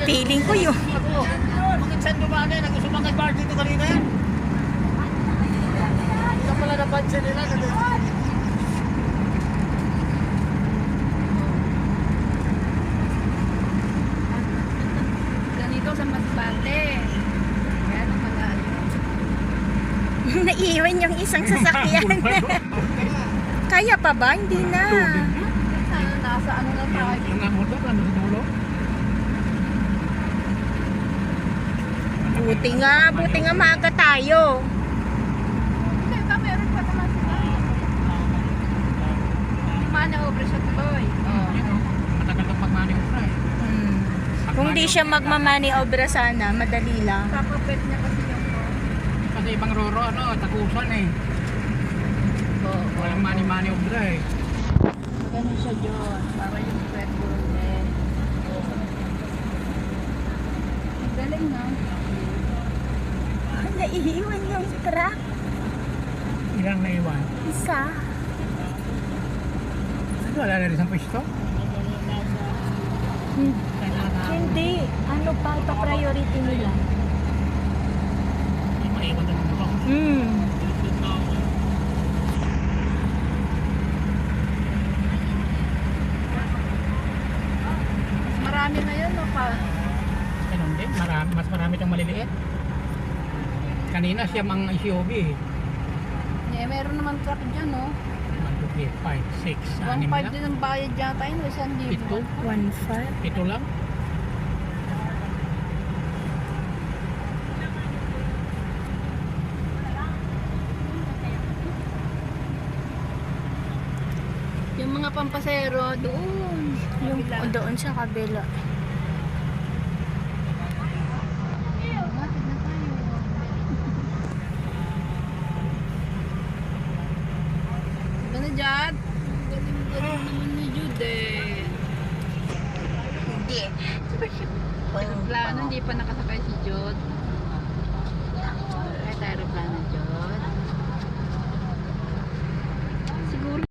Feeling ko yun. Ako, bakit saan dumaan yan? Ako sumakay bar dito kanina yan. Isa pala napansin nila. Ganito sa Masbate. Kaya nung malayo. Naiiwan yung isang sasakyan. Kaya pa ba? Hindi na. Sana nasa ano na tayo. Ang motor, ano sa dulo? Buti nga maaga tayo. Hindi ba meron pa naman sila? Manover siya tuloy. Matagal kang pag-maniover eh. Kung di siya magmamani obra sana, madali lang. Kapapet niya kasi yung Kasi ibang roro, ano, takusan eh. Walang mani-maniover eh. ganun siya dyan. Para yung Red Bull eh. Galing na. Naiiwan yung truck. Ilang naiwan? Isa. Wala na rin sa pwesto? Hindi. Ano pa ito priority nila? May maiwan na ng bro. Mas marami na yun, no? Ganun din, mas marami itong maliliit. Kanina siya mang SUV eh. Eh, meron naman truck dyan, no? 1, 2, 3, 5, 6, 6, 1.5 lang. din ang bayad yata yun. Isang libo. 1.5. Ito lang. Yung mga pampasero, doon. Yung Kabila. doon sa kabila. Matid na tayo. Ganda dyan. Galing-galing naman ni Jude. Hindi. Plano, hindi pa nakasakay si Jude.